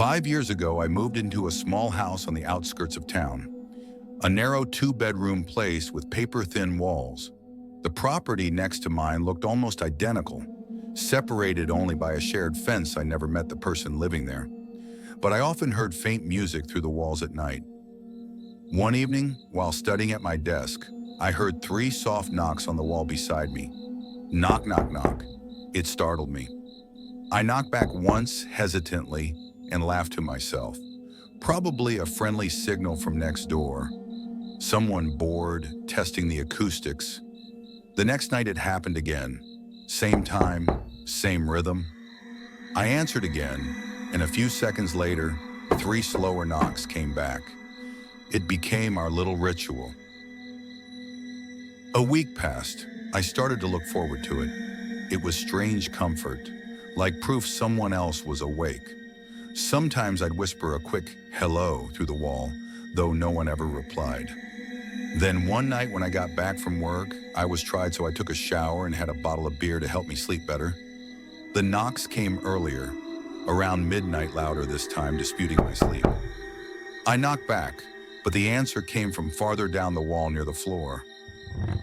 5 years ago, I moved into a small house on the outskirts of town. A narrow two-bedroom place with paper-thin walls. The property next to mine looked almost identical, separated only by a shared fence. I never met the person living there, but I often heard faint music through the walls at night. One evening, while studying at my desk, I heard 3 soft knocks on the wall beside me. Knock, knock, knock. It startled me. I knocked back once, hesitantly, and laughed to myself. Probably a friendly signal from next door. Someone bored, testing the acoustics. The next night it happened again. Same time, same rhythm. I answered again, and a few seconds later, 3 slower knocks came back. It became our little ritual. A week passed. I started to look forward to it. It was strange comfort, like proof someone else was awake. Sometimes I'd whisper a quick hello through the wall, though no one ever replied. Then one night when I got back from work, I was tired, so I took a shower and had a bottle of beer to help me sleep better. The knocks came earlier, around midnight, louder this time, disputing my sleep. I knocked back, but the answer came from farther down the wall near the floor.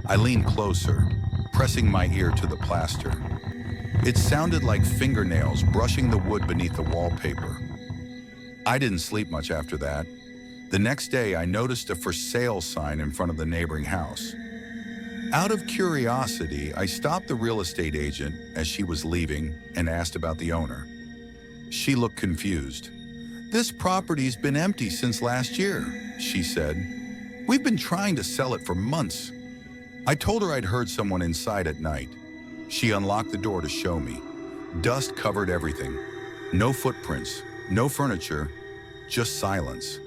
I leaned closer, pressing my ear to the plaster. It sounded like fingernails brushing the wood beneath the wallpaper. I didn't sleep much after that. The next day, I noticed a for sale sign in front of the neighboring house. Out of curiosity, I stopped the real estate agent as she was leaving and asked about the owner. She looked confused. "This property's been empty since last year," she said. "We've been trying to sell it for months." I told her I'd heard someone inside at night. She unlocked the door to show me. Dust covered everything. No footprints, no furniture, just silence.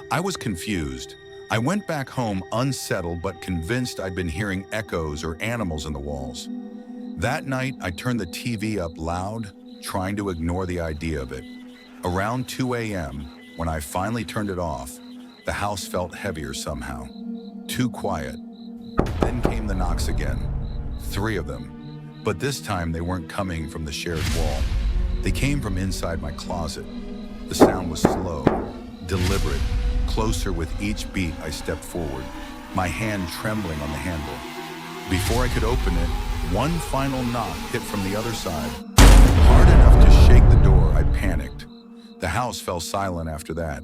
I was confused. I went back home unsettled but convinced I'd been hearing echoes or animals in the walls. That night, I turned the TV up loud, trying to ignore the idea of it. Around 2 a.m., when I finally turned it off, the house felt heavier somehow. Too quiet. Then came the knocks again. 3 of them. But this time they weren't coming from the shared wall. They came from inside my closet. The sound was slow, deliberate, closer with each beat I stepped forward, my hand trembling on the handle. Before I could open it, one final knock hit from the other side. Hard enough to shake the door, I panicked. The house fell silent after that.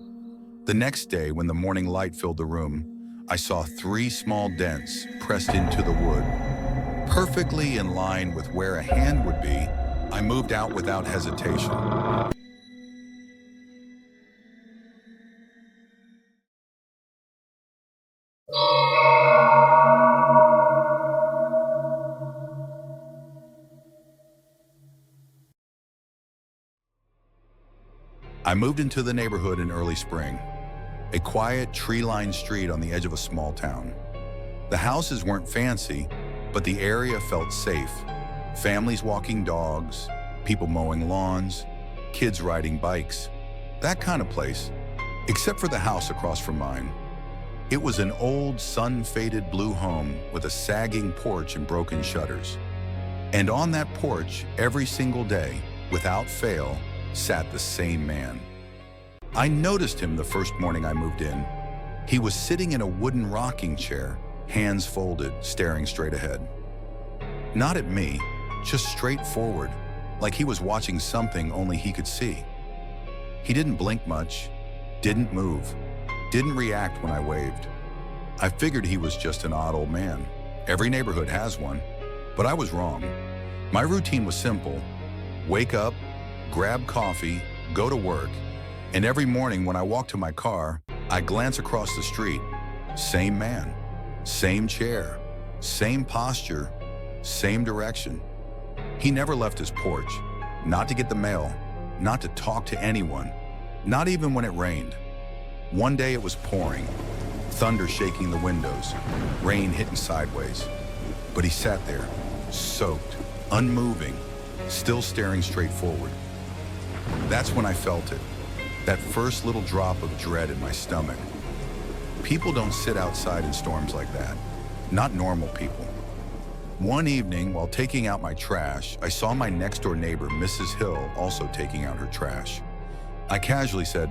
The next day, when the morning light filled the room, I saw 3 small dents pressed into the wood. Perfectly in line with where a hand would be, I moved out without hesitation. I moved into the neighborhood in early spring, a quiet, tree-lined street on the edge of a small town. The houses weren't fancy, but the area felt safe. Families walking dogs, people mowing lawns, kids riding bikes. That kind of place, except for the house across from mine. It was an old, sun-faded blue home with a sagging porch and broken shutters. And on that porch, every single day, without fail, sat the same man. I noticed him the first morning I moved in. He was sitting in a wooden rocking chair, hands folded, staring straight ahead. Not at me, just straight forward, like he was watching something only he could see. He didn't blink much, didn't move, didn't react when I waved. I figured he was just an odd old man. Every neighborhood has one, but I was wrong. My routine was simple. Wake up, grab coffee, go to work, and every morning when I walked to my car, I glance across the street. Same man, same chair, same posture, same direction. He never left his porch, not to get the mail, not to talk to anyone, not even when it rained. One day it was pouring, thunder shaking the windows, rain hitting sideways. But he sat there, soaked, unmoving, still staring straight forward. That's when I felt it, that first little drop of dread in my stomach. People don't sit outside in storms like that, not normal people. One evening, while taking out my trash, I saw my next-door neighbor, Mrs. Hill, also taking out her trash. I casually said,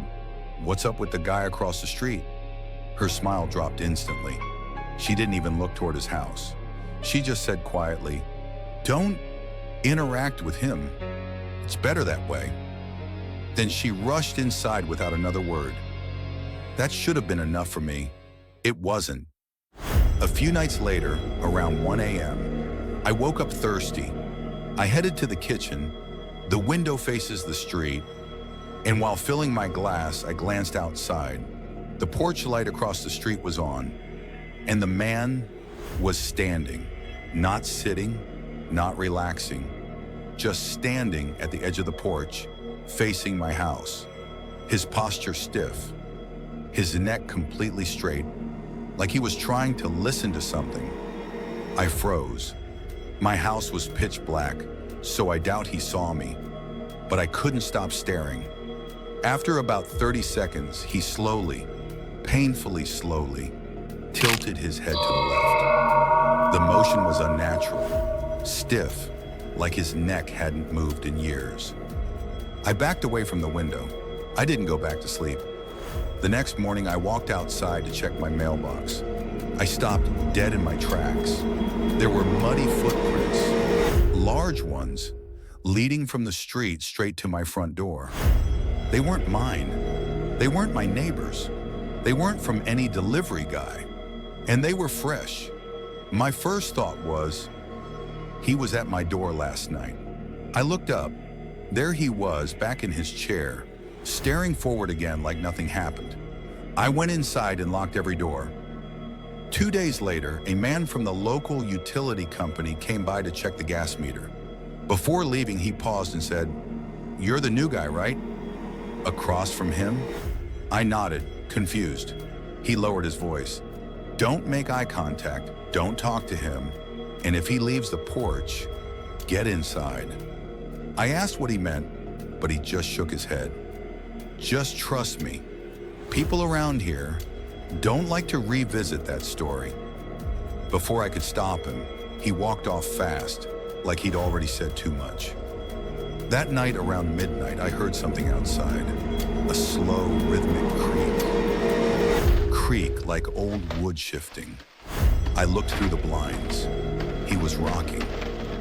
"What's up with the guy across the street?" Her smile dropped instantly. She didn't even look toward his house. She just said quietly, "Don't interact with him. It's better that way." Then she rushed inside without another word. That should have been enough for me. It wasn't. A few nights later, around 1 a.m., I woke up thirsty. I headed to the kitchen. The window faces the street, and while filling my glass, I glanced outside. The porch light across the street was on, and the man was standing, not sitting, not relaxing, just standing at the edge of the porch, facing my house. His posture stiff, his neck completely straight, like he was trying to listen to something. I froze. My house was pitch black, so I doubt he saw me, but I couldn't stop staring. After about 30 seconds, he slowly, painfully slowly, tilted his head to the left. The motion was unnatural, stiff, like his neck hadn't moved in years. I backed away from the window. I didn't go back to sleep. The next morning, I walked outside to check my mailbox. I stopped dead in my tracks. There were muddy footprints, large ones, leading from the street straight to my front door. They weren't mine. They weren't my neighbors. They weren't from any delivery guy. And they were fresh. My first thought was, he was at my door last night. I looked up. There he was, back in his chair, staring forward again like nothing happened. I went inside and locked every door. 2 days later, a man from the local utility company came by to check the gas meter. Before leaving, he paused and said, "You're the new guy, right?" Across from him? I nodded, confused. He lowered his voice. "Don't make eye contact, don't talk to him, and if he leaves the porch, get inside." I asked what he meant, but he just shook his head. Just trust me. People around here don't like to revisit that story. Before I could stop him, he walked off fast, like he'd already said too much. That night around midnight, I heard something outside. A slow, rhythmic creak. Creak like old wood shifting. I looked through the blinds. He was rocking.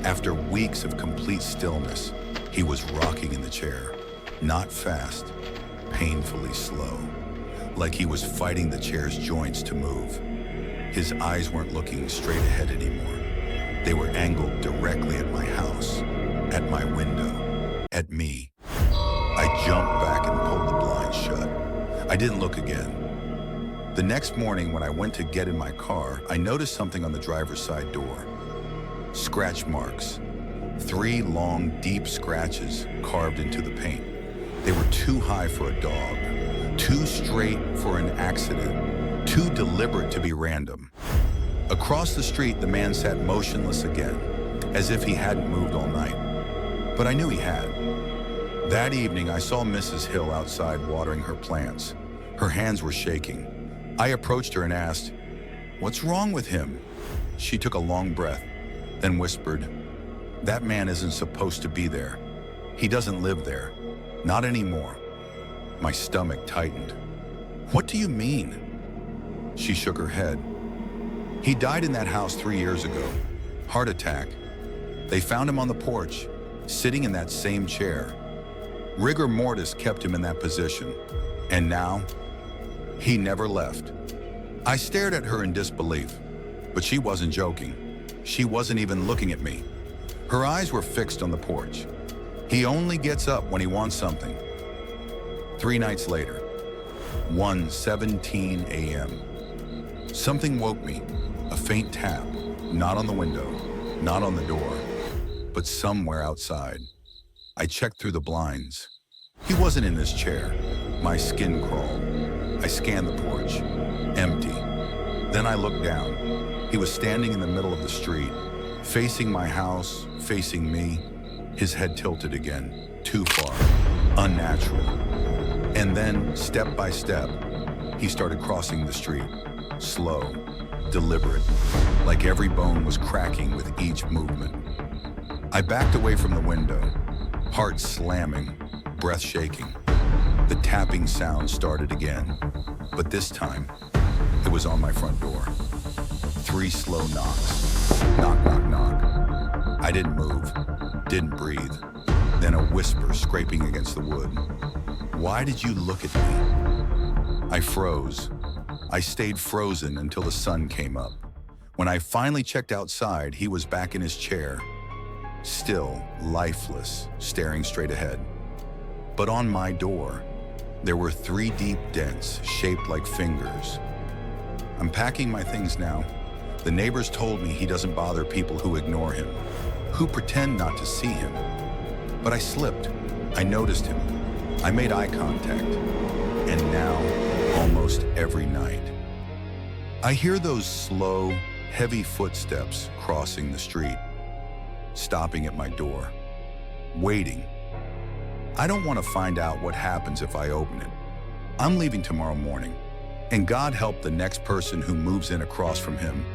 After weeks of complete stillness, he was rocking in the chair. Not fast, painfully slow. Like he was fighting the chair's joints to move. His eyes weren't looking straight ahead anymore. They were angled directly at my house, at my window, at me. I jumped back and pulled the blinds shut. I didn't look again. The next morning when I went to get in my car, I noticed something on the driver's side door. Scratch marks. 3 long, deep scratches carved into the paint. They were too high for a dog, too straight for an accident, too deliberate to be random. Across the street, the man sat motionless again, as if he hadn't moved all night. But I knew he had. That evening, I saw Mrs. Hill outside watering her plants. Her hands were shaking. I approached her and asked, "What's wrong with him?" She took a long breath, then whispered, "That man isn't supposed to be there. He doesn't live there. Not anymore." My stomach tightened. "What do you mean?" She shook her head. "He died in that house 3 years ago. Heart attack. They found him on the porch, sitting in that same chair. Rigor mortis kept him in that position. And now, he never left." I stared at her in disbelief, but she wasn't joking. She wasn't even looking at me. Her eyes were fixed on the porch. He only gets up when he wants something. 3 nights later, 1:17 a.m. Something woke me, a faint tap, not on the window, not on the door, but somewhere outside. I checked through the blinds. He wasn't in his chair. My skin crawled. I scanned the porch. Empty. Then I looked down. He was standing in the middle of the street, facing my house, facing me, his head tilted again, too far, unnatural. And then, step by step, he started crossing the street, slow, deliberate, like every bone was cracking with each movement. I backed away from the window, heart slamming, breath shaking. The tapping sound started again, but this time, it was on my front door. 3 slow knocks. Knock, knock, knock. I didn't move, didn't breathe. Then a whisper scraping against the wood. "Why did you look at me?" I froze. I stayed frozen until the sun came up. When I finally checked outside, he was back in his chair, still lifeless, staring straight ahead. But on my door, there were 3 deep dents shaped like fingers. I'm packing my things now. The neighbors told me he doesn't bother people who ignore him, who pretend not to see him. But I slipped. I noticed him. I made eye contact. And now, almost every night, I hear those slow, heavy footsteps crossing the street, stopping at my door, waiting. I don't want to find out what happens if I open it. I'm leaving tomorrow morning, and God help the next person who moves in across from him.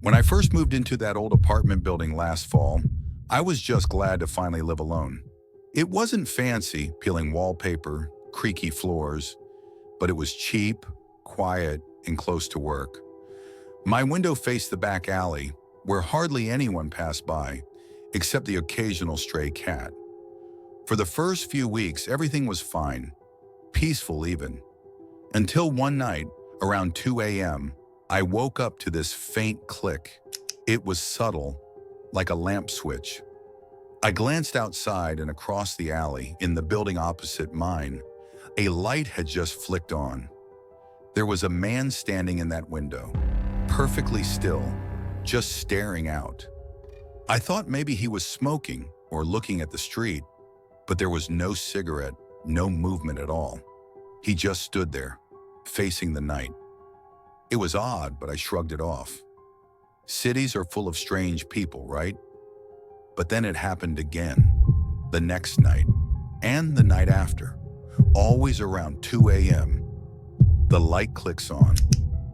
When I first moved into that old apartment building last fall, I was just glad to finally live alone. It wasn't fancy, peeling wallpaper, creaky floors, but it was cheap, quiet, and close to work. My window faced the back alley, where hardly anyone passed by, except the occasional stray cat. For the first few weeks, everything was fine, peaceful even. Until one night, around 2 a.m., I woke up to this faint click. It was subtle, like a lamp switch. I glanced outside and across the alley, in the building opposite mine. A light had just flicked on. There was a man standing in that window, perfectly still, just staring out. I thought maybe he was smoking or looking at the street, but there was no cigarette, no movement at all. He just stood there, facing the night. It was odd, but I shrugged it off. Cities are full of strange people, right? But then it happened again, the next night, and the night after, always around 2 a.m. The light clicks on.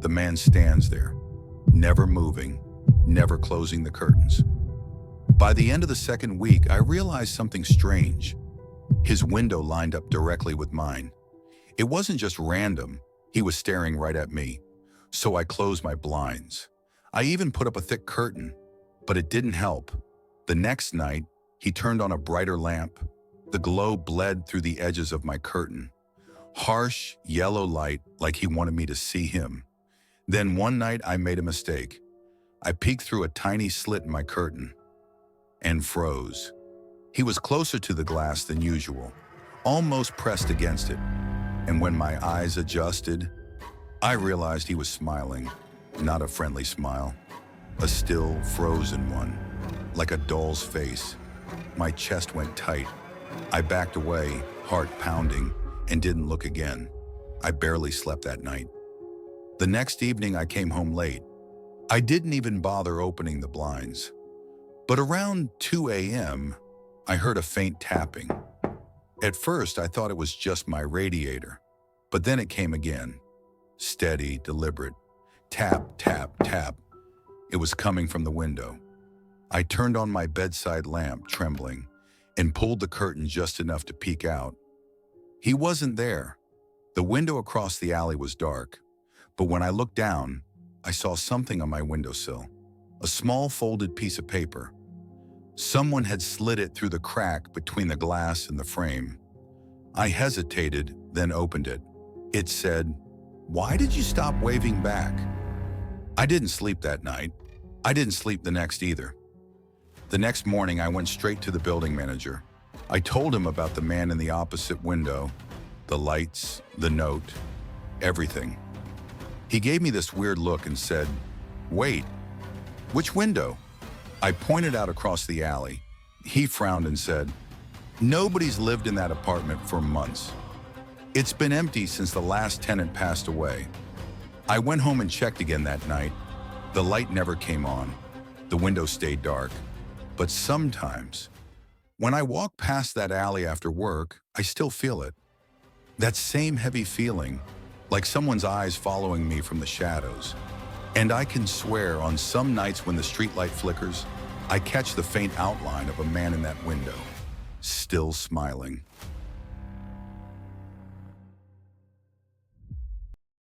The man stands there, never moving, never closing the curtains. By the end of the second week, I realized something strange. His window lined up directly with mine. It wasn't just random, he was staring right at me. So I closed my blinds. I even put up a thick curtain, but it didn't help. The next night, he turned on a brighter lamp. The glow bled through the edges of my curtain. Harsh, yellow light like he wanted me to see him. Then one night I made a mistake. I peeked through a tiny slit in my curtain and froze. He was closer to the glass than usual, almost pressed against it. And when my eyes adjusted, I realized he was smiling, not a friendly smile, a still, frozen one, like a doll's face. My chest went tight. I backed away, heart pounding, and didn't look again. I barely slept that night. The next evening I came home late. I didn't even bother opening the blinds. But around 2 a.m., I heard a faint tapping. At first, I thought it was just my radiator, but then it came again. Steady, deliberate. Tap, tap, tap. It was coming from the window. I turned on my bedside lamp, trembling, and pulled the curtain just enough to peek out. He wasn't there. The window across the alley was dark, but when I looked down, I saw something on my windowsill. A small folded piece of paper. Someone had slid it through the crack between the glass and the frame. I hesitated, then opened it. It said, "Why did you stop waving back?" I didn't sleep that night. I didn't sleep the next either. The next morning, I went straight to the building manager. I told him about the man in the opposite window, the lights, the note, everything. He gave me this weird look and said, "Wait, which window?" I pointed out across the alley. He frowned and said, "Nobody's lived in that apartment for months. It's been empty since the last tenant passed away." I went home and checked again that night. The light never came on. The window stayed dark. But sometimes, when I walk past that alley after work, I still feel it. That same heavy feeling, like someone's eyes following me from the shadows. And I can swear on some nights when the streetlight flickers, I catch the faint outline of a man in that window, still smiling.